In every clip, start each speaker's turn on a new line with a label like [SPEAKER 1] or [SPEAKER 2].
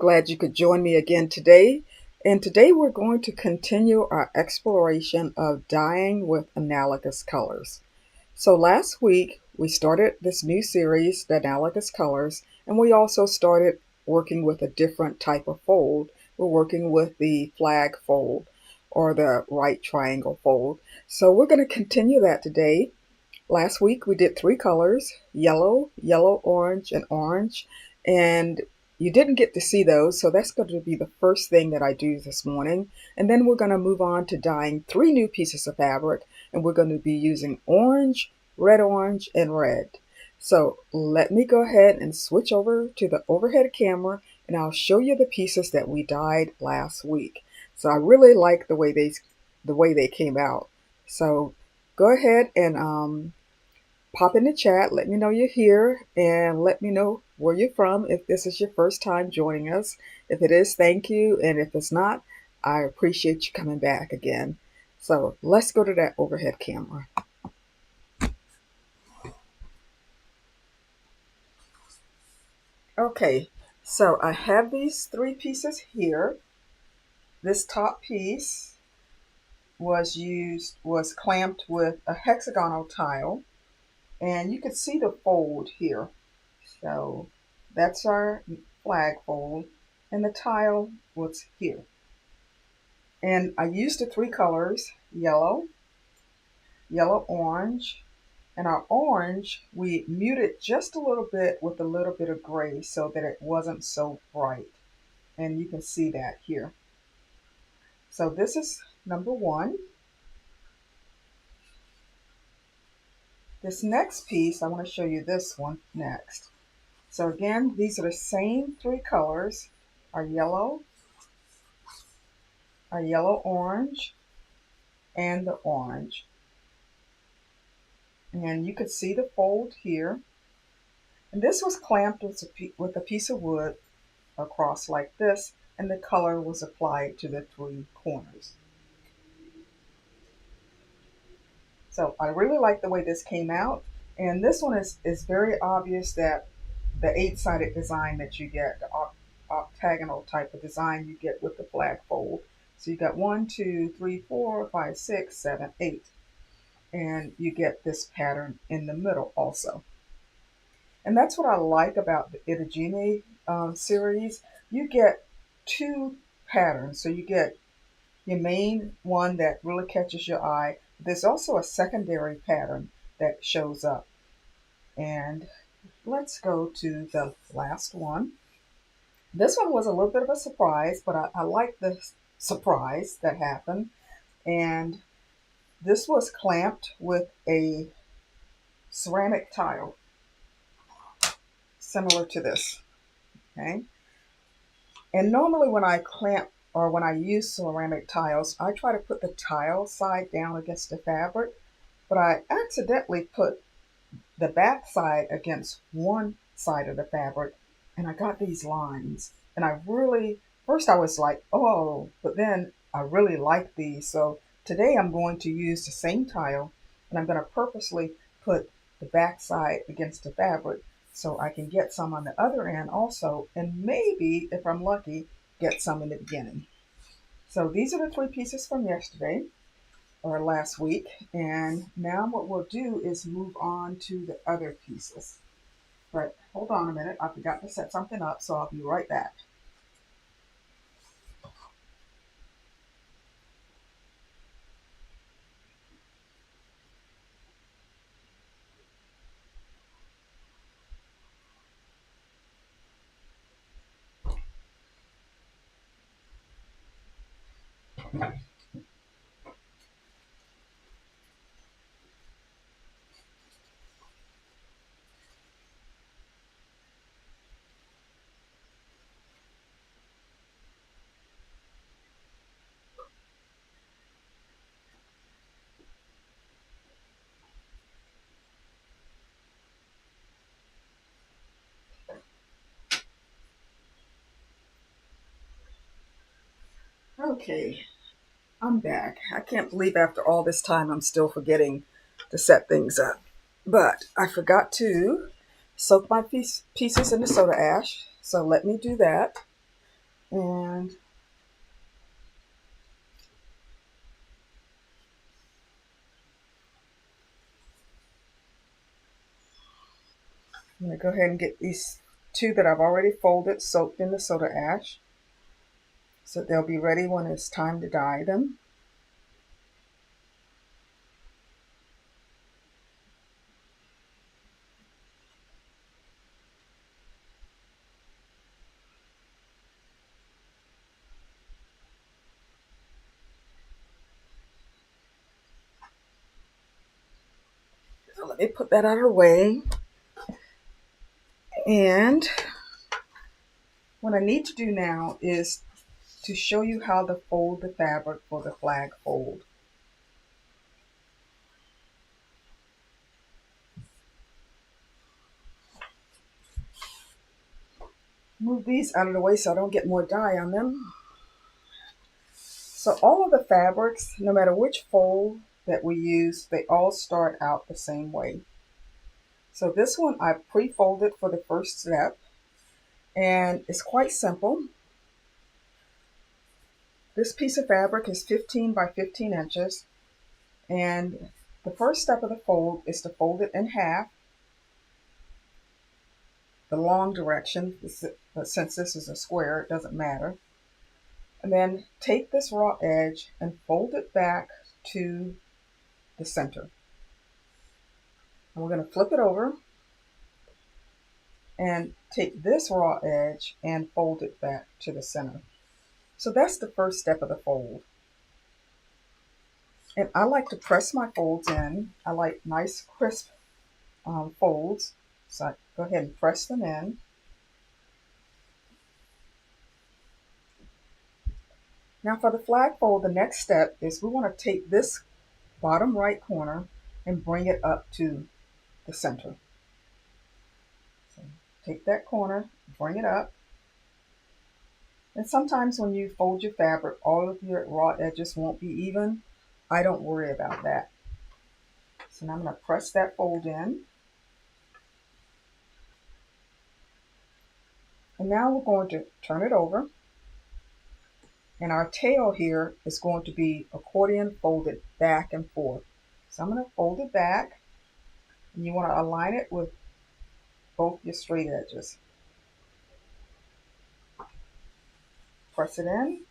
[SPEAKER 1] glad you could join me again today. And today we're going to continue our exploration of dyeing with analogous colors. So last week we started this new series, the analogous colors, and we also started working with a different type of fold. We're working with the flag fold or the right triangle fold. So we're going to continue that today. Last week we did three colors, yellow, yellow, orange, and orange. And you didn't get to see those, so that's going to be the first thing that I do this morning. And then we're going to move on to dyeing three new pieces of fabric, and we're going to be using orange, and red. So let me go ahead and switch over to the overhead camera, and I'll show you the pieces that we dyed last week. So I really like the way they came out. So go ahead and pop in the chat, let me know you're here, and let me know where you're from if this is your first time joining us. If it is, thank you, and if it's not, I appreciate you coming back again. So let's go to that overhead camera. Okay, so I have these three pieces here. This top piece was clamped with a hexagonal tile, and you can see the fold here. So that's our flag fold, and the tile was here. And I used the three colors, yellow, yellow, orange, and our orange, we muted just a little bit with a little bit of gray so that it wasn't so bright. And you can see that here. So this is number one. This next piece, I want to show you this one next. So again, these are the same three colors, our yellow, orange, and the orange. And you could see the fold here. And this was clamped with a piece of wood across like this, and the color was applied to the three corners. So I really like the way this came out. And this one is very obvious that the 8-sided design that you get, the octagonal type of design you get with the flag fold. So you got 1, 2, 3, 4, 5, 6, 7, 8. And you get this pattern in the middle also. And that's what I like about the Itagini series. You get two patterns. So you get your main one that really catches your eye. There's also a secondary pattern that shows up. And let's go to the last one. This one was a little bit of a surprise, but I like the surprise that happened. And this was clamped with a ceramic tile, similar to this. Okay. And normally when I clamp or when I use ceramic tiles, I try to put the tile side down against the fabric, but I accidentally put the back side against one side of the fabric, and I got these lines. And first I was like, oh, but then I really like these. So today I'm going to use the same tile, and I'm going to purposely put the back side against the fabric so I can get some on the other end also, and maybe, if I'm lucky, get some in the beginning. So these are the three pieces from yesterday or last week, and now what we'll do is move on to the other pieces. But hold on a minute, I forgot to set something up, so I'll be right back. Okay, I'm back. I can't believe after all this time I'm still forgetting to set things up. But I forgot to soak my pieces in the soda ash, so let me do that. And I'm going to go ahead and get these two that I've already folded soaked in the soda ash, so they'll be ready when it's time to dye them. So let me put that out of the way. And what I need to do now is to show you how to fold the fabric for the flag fold. Move these out of the way so I don't get more dye on them. So all of the fabrics, no matter which fold that we use, they all start out the same way. So this one I pre-folded for the first step, and it's quite simple. This piece of fabric is 15 by 15 inches, and the first step of the fold is to fold it in half, the long direction, but since this is a square, it doesn't matter. And then take this raw edge and fold it back to the center. And we're going to flip it over and take this raw edge and fold it back to the center. So that's the first step of the fold. And I like to press my folds in. I like nice crisp folds. So I go ahead and press them in. Now for the flag fold, the next step is we want to take this bottom right corner and bring it up to the center. So take that corner, bring it up. And sometimes when you fold your fabric, all of your raw edges won't be even. I don't worry about that. So now I'm going to press that fold in. And now we're going to turn it over. And our tail here is going to be accordion folded back and forth. So I'm going to fold it back. And you want to align it with both your straight edges. Press it in.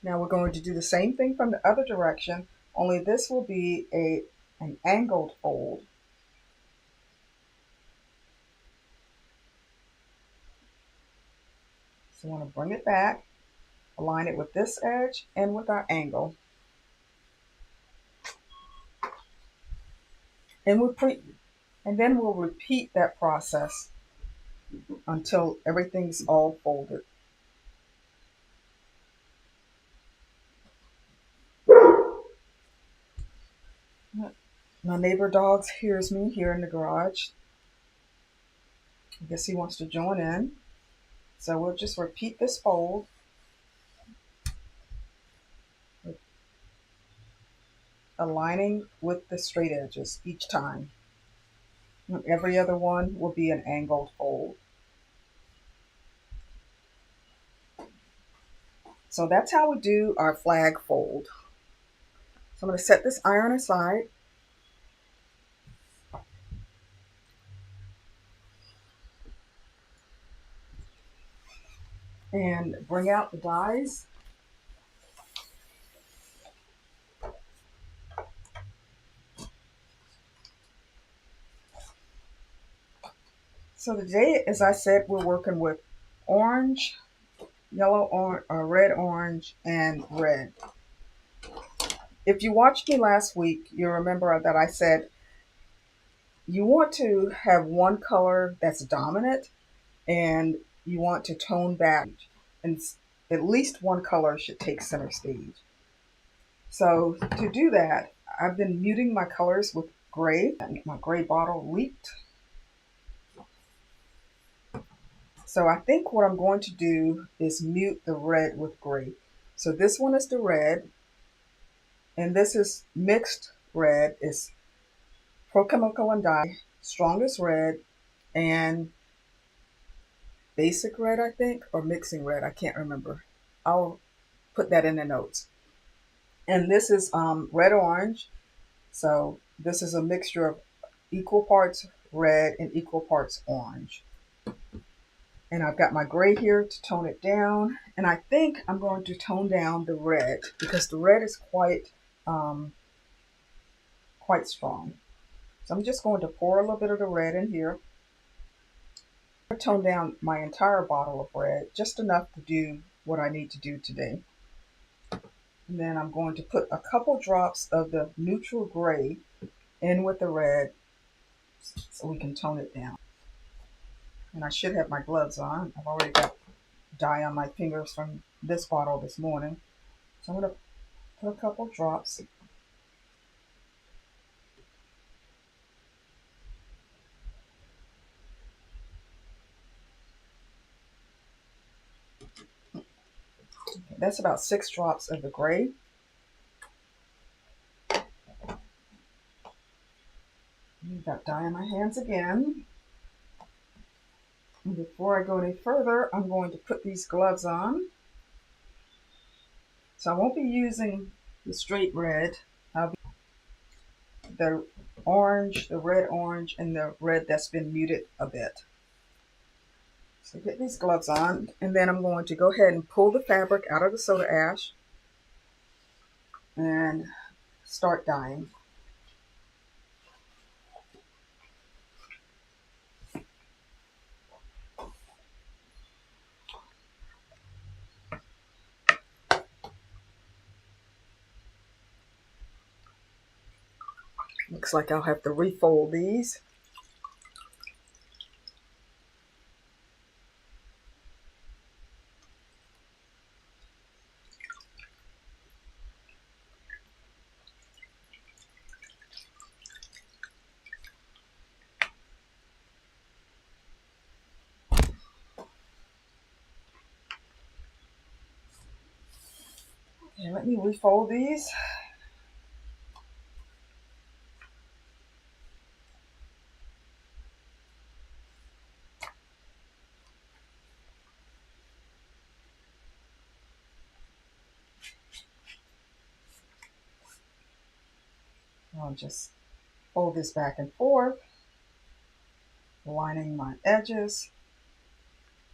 [SPEAKER 1] Now we're going to do the same thing from the other direction, only this will be an angled fold. So we want to bring it back, align it with this edge and with our angle. And then we'll repeat that process until everything's all folded. My neighbor dog hears me here in the garage. I guess he wants to join in. So we'll just repeat this fold. Aligning with the straight edges each time. And every other one will be an angled fold. So that's how we do our flag fold. So I'm going to set this iron aside. And bring out the dies. So today, as I said, we're working with orange, yellow, red, orange, and red. If you watched me last week, you remember that I said you want to have one color that's dominant and you want to tone back, and at least one color should take center stage. So to do that, I've been muting my colors with gray, and my gray bottle leaked. So I think what I'm going to do is mute the red with gray. So this one is the red, and this is mixed red. It's Pro Chemical and Dye, strongest red, and basic red, I think, or mixing red. I can't remember. I'll put that in the notes. And this is red orange. So this is a mixture of equal parts red and equal parts orange. And I've got my gray here to tone it down. And I think I'm going to tone down the red because the red is quite strong. So I'm just going to pour a little bit of the red in here. I tone down my entire bottle of red, just enough to do what I need to do today. And then I'm going to put a couple drops of the neutral gray in with the red so we can tone it down. And I should have my gloves on. I've already got dye on my fingers from this bottle this morning. So I'm going to put a couple drops. Okay, that's about 6 drops of the gray. I've got dye on my hands again. And before I go any further, I'm going to put these gloves on. So I won't be using the straight red. I'll be the orange, the red orange, and the red that's been muted a bit. So get these gloves on, and then I'm going to go ahead and pull the fabric out of the soda ash and start dyeing. Looks like I'll have to refold these. Okay, let me refold these. I'll just fold this back and forth, lining my edges.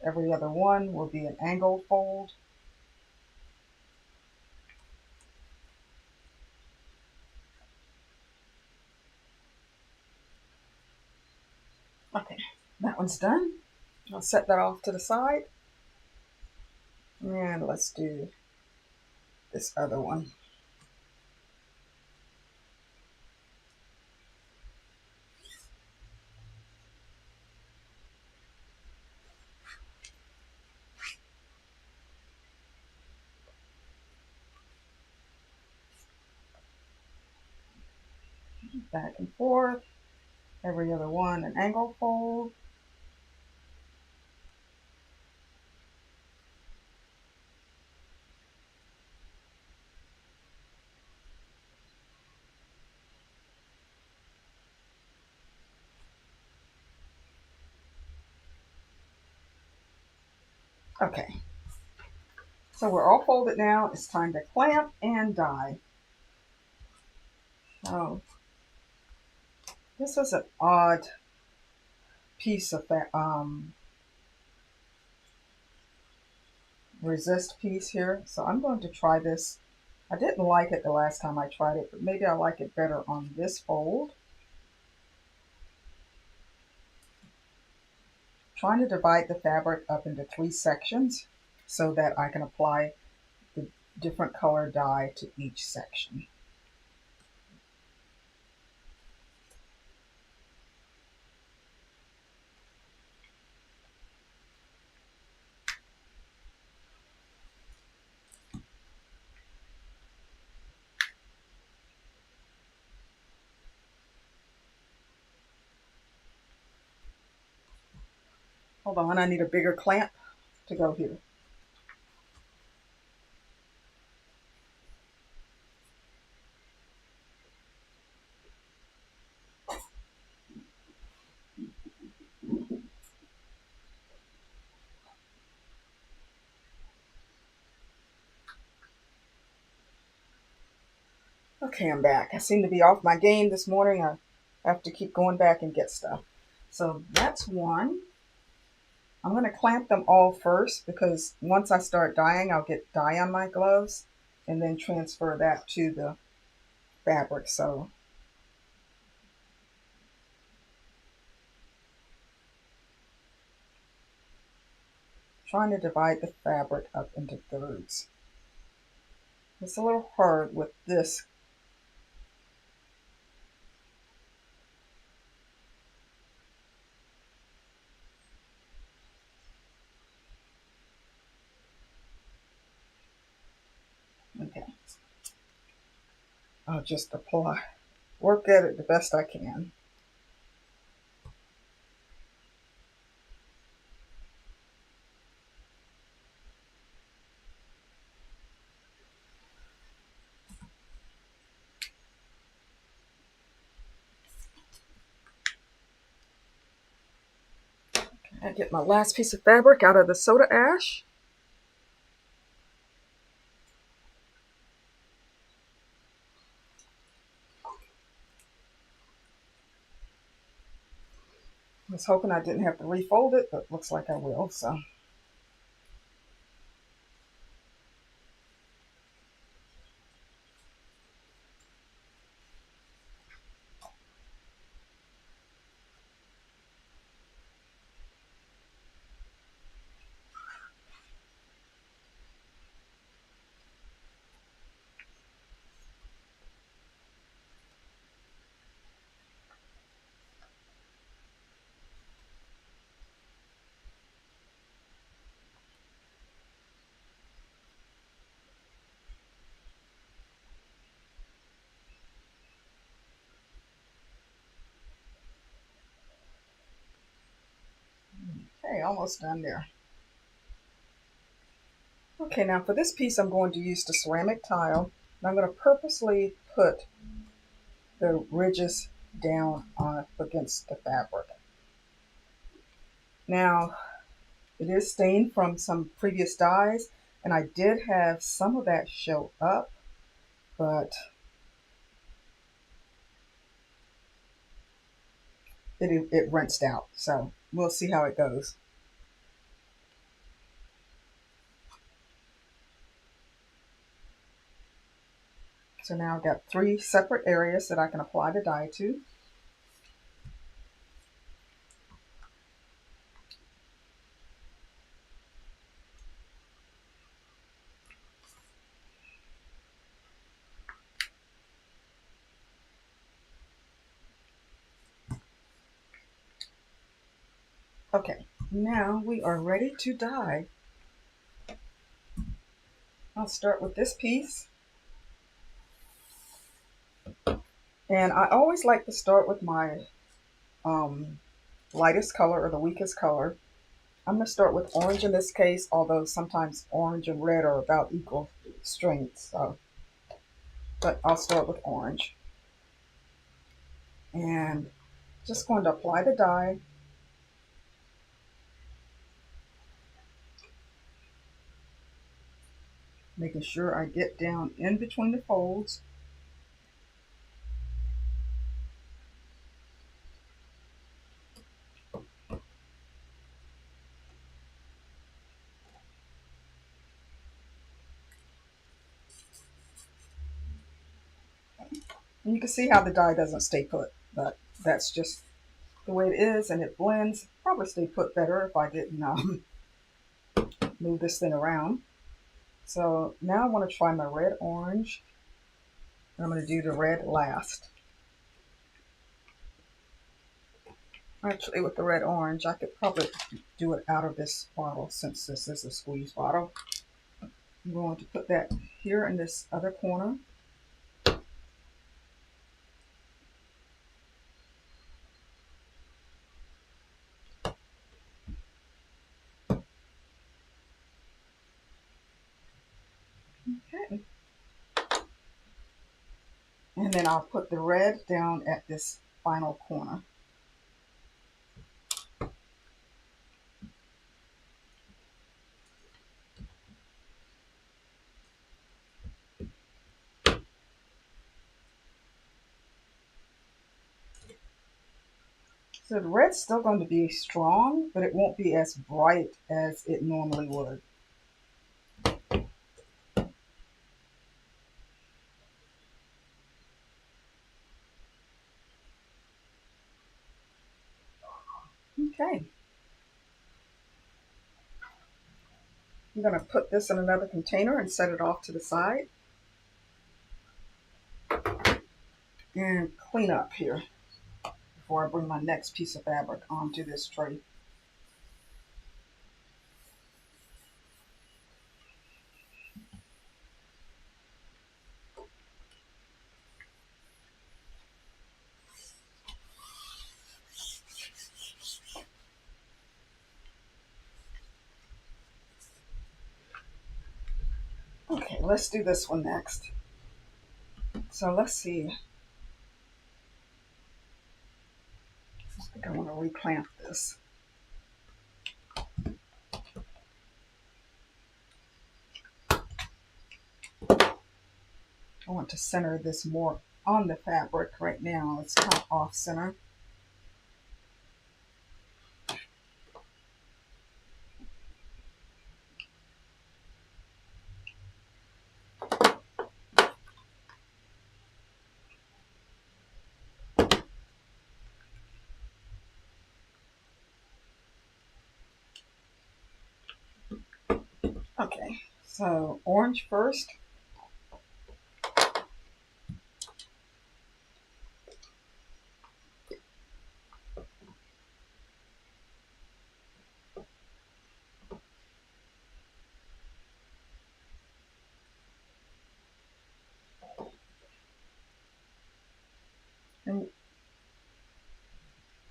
[SPEAKER 1] Every other one will be an angled fold. Okay, that one's done. I'll set that off to the side. And let's do this other one. Back and forth. Every other one an angle fold. Okay, so we're all folded now. It's time to clamp and dye. Oh, this is an odd piece of that resist piece here. So I'm going to try this. I didn't like it the last time I tried it, but maybe I like it better on this fold. Trying to divide the fabric up into 3 sections so that I can apply the different color dye to each section. Hold on, I need a bigger clamp to go here. Okay, I'm back. I seem to be off my game this morning. I have to keep going back and get stuff. So that's one. I'm going to clamp them all first because once I start dyeing, I'll get dye on my gloves and then transfer that to the fabric. So trying to divide the fabric up into thirds. It's a little hard with this. Okay, I'll just apply, work at it the best I can. I get my last piece of fabric out of the soda ash. I was hoping I didn't have to refold it, but looks like I will. So okay, almost done there. Okay, now for this piece, I'm going to use the ceramic tile. And I'm going to purposely put the ridges down against the fabric. Now, it is stained from some previous dyes, and I did have some of that show up, but it rinsed out. So we'll see how it goes. So now I've got 3 separate areas that I can apply the dye to. Okay, now we are ready to dye. I'll start with this piece. And I always like to start with my lightest color or the weakest color. I'm going to start with orange in this case, although sometimes orange and red are about equal strength. So, but I'll start with orange. And just going to apply the dye. Making sure I get down in between the folds. And you can see how the dye doesn't stay put, but that's just the way it is, and it blends. Probably stay put better if I didn't move this thing around. So now I want to try my red orange. And I'm going to do the red last. Actually, with the red orange, I could probably do it out of this bottle since this is a squeeze bottle. I'm going to put that here in this other corner. Okay. And then I'll put the red down at this final corner. So the red's still going to be strong, but it won't be as bright as it normally would. Okay. I'm going to put this in another container and set it off to the side. And clean up here before I bring my next piece of fabric onto this tray. Okay, let's do this one next. So let's see. I think I want to reclamp this. I want to center this more on the fabric right now. It's kind of off center. Okay, so orange first. And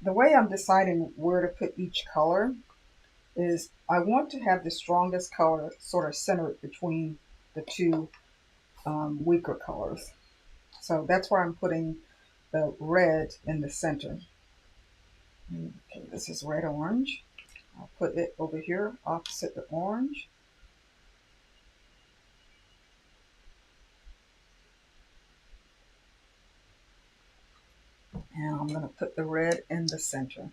[SPEAKER 1] the way I'm deciding where to put each color is I want to have the strongest color sort of centered between the two weaker colors. So that's where I'm putting the red in the center. Okay, this is red orange. I'll put it over here opposite the orange. And I'm going to put the red in the center.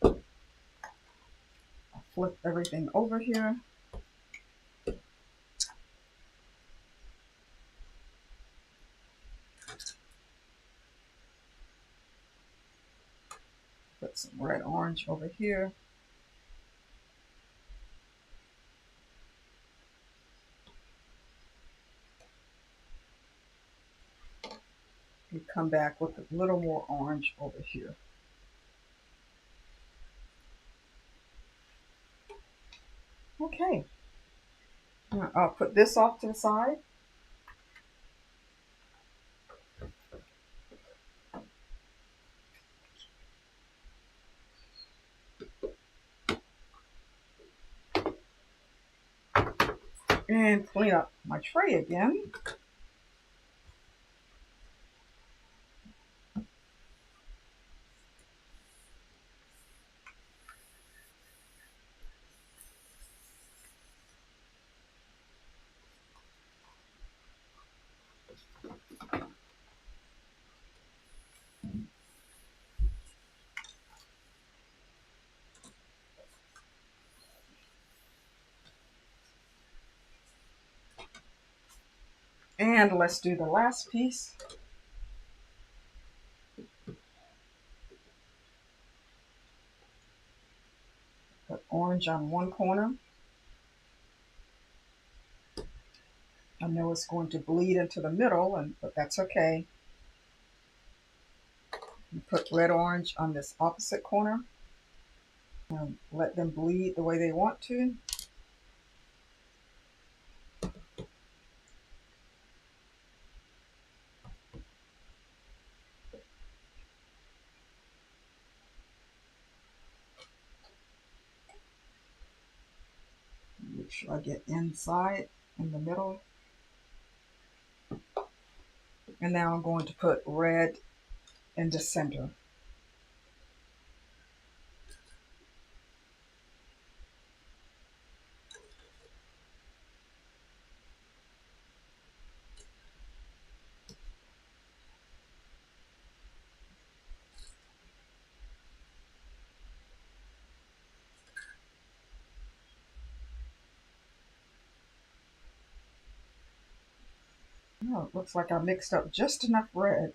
[SPEAKER 1] I'll flip everything over here. Put some red orange over here. And come back with a little more orange over here. Okay. I'll put this off to the side. And clean up my tray again. And let's do the last piece. Put orange on one corner. I know it's going to bleed into the middle, but that's okay. And put red orange on this opposite corner. And let them bleed the way they want to. Make sure I get inside in the middle. And now I'm going to put red in the center. Oh, it looks like I mixed up just enough red.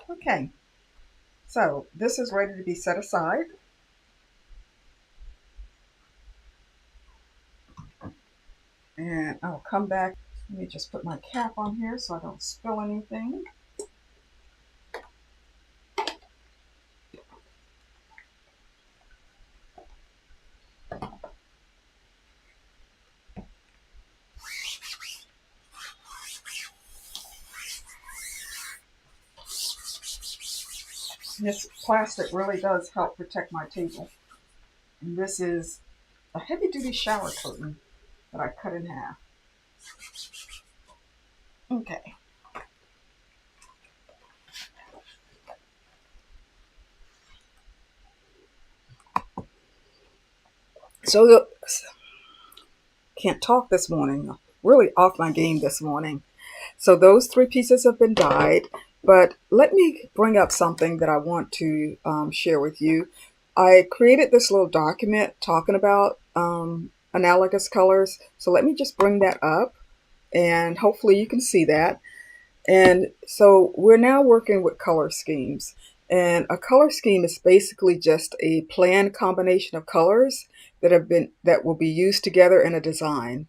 [SPEAKER 1] Okay, so this is ready to be set aside. And I'll come back. Let me just put my cap on here so I don't spill anything. This plastic really does help protect my table. And this is a heavy duty shower curtain that I cut in half. Okay. So can't talk this morning. Really off my game this morning. So those three pieces have been dyed, but let me bring up something that I want to share with you. I created this little document talking about analogous colors. So let me just bring that up and hopefully you can see that. And so we're now working with color schemes. And a color scheme is basically just a planned combination of colors that will be used together in a design.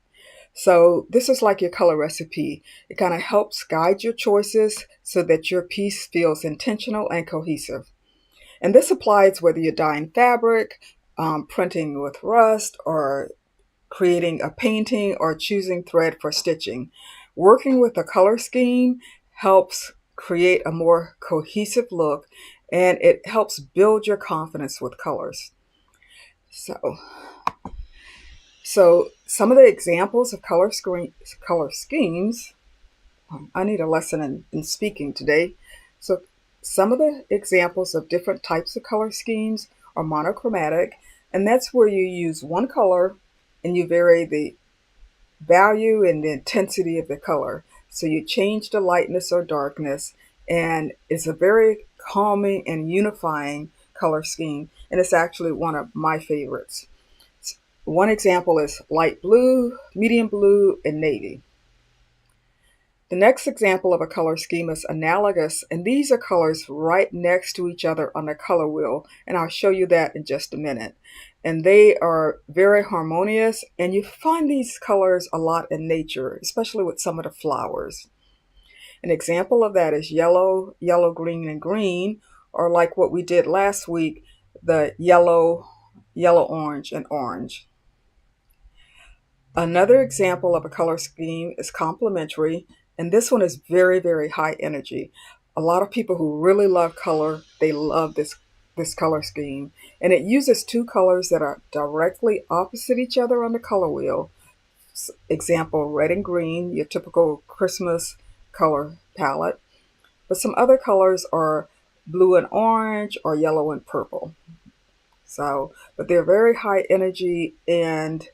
[SPEAKER 1] So this is like your color recipe. It kind of helps guide your choices so that your piece feels intentional and cohesive. And this applies whether you're dyeing fabric, printing with rust, or creating a painting, or choosing thread for stitching. Working with a color scheme helps create a more cohesive look, and it helps build your confidence with colors. So, so some of the examples of color schemes. I need a lesson in speaking today. So some of the examples of different types of color schemes are monochromatic, and that's where you use one color and you vary the value and the intensity of the color. So you change the lightness or darkness, and it's a very calming and unifying color scheme, and it's actually one of my favorites. One example is light blue, medium blue, and navy. The next example of a color scheme is analogous, and these are colors right next to each other on the color wheel, and I'll show you that in just a minute. And they are very harmonious, and you find these colors a lot in nature, especially with some of the flowers. An example of that is yellow, yellow, green, and green, or like what we did last week, the yellow, yellow, orange, and orange. Another example of a color scheme is complementary, and this one is very, very high energy. A lot of people who really love color, they love this color scheme. And it uses two colors that are directly opposite each other on the color wheel. Example, red and green, your typical Christmas color palette. But some other colors are blue and orange or yellow and purple. So, but they're very high energy, and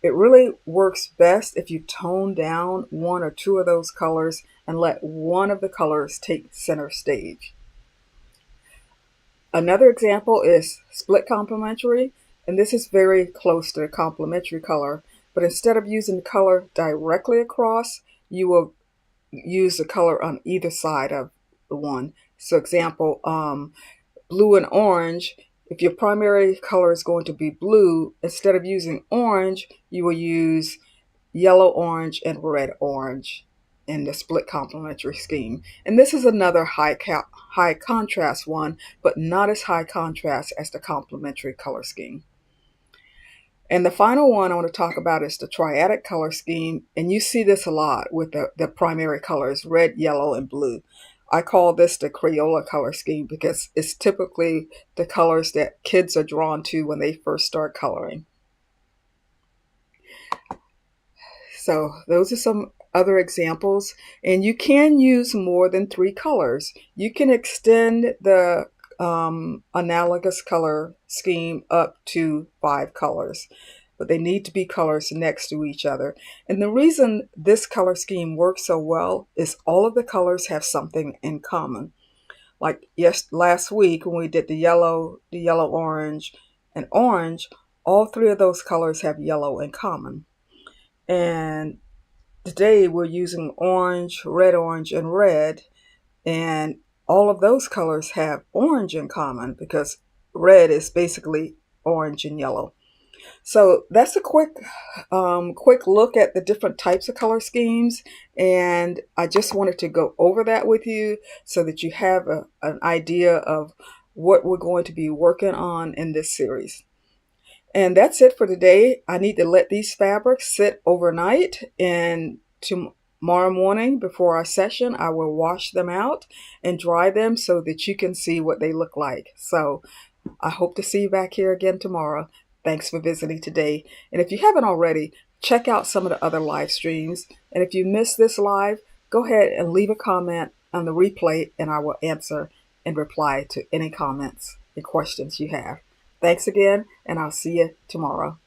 [SPEAKER 1] it really works best if you tone down one or two of those colors and let one of the colors take center stage. Another example is split complementary, and this is very close to the complementary color, but instead of using the color directly across, you will use the color on either side of the one. So example, blue and orange, if your primary color is going to be blue, instead of using orange, you will use yellow orange and red orange in the split complementary scheme. And this is another high contrast one, but not as high contrast as the complementary color scheme. And the final one I want to talk about is the triadic color scheme. And you see this a lot with the primary colors, red, yellow, and blue. I call this the Crayola color scheme because it's typically the colors that kids are drawn to when they first start coloring. So those are some other examples. And you can use more than three colors. You can extend the analogous color scheme up to 5 colors, but they need to be colors next to each other. And the reason this color scheme works so well is all of the colors have something in common. Like last week when we did the yellow, orange, and orange, all three of those colors have yellow in common. And Today we're using orange, and red, and all of those colors have orange in common because red is basically orange and yellow. So that's a quick look at the different types of color schemes, and I just wanted to go over that with you so that you have an idea of what we're going to be working on in this series. And that's it for today. I need to let these fabrics sit overnight, and tomorrow morning before our session, I will wash them out and dry them so that you can see what they look like. So I hope to see you back here again tomorrow. Thanks for visiting today. And if you haven't already, check out some of the other live streams. And if you missed this live, go ahead and leave a comment on the replay, and I will answer and reply to any comments and questions you have. Thanks again, and I'll see you tomorrow.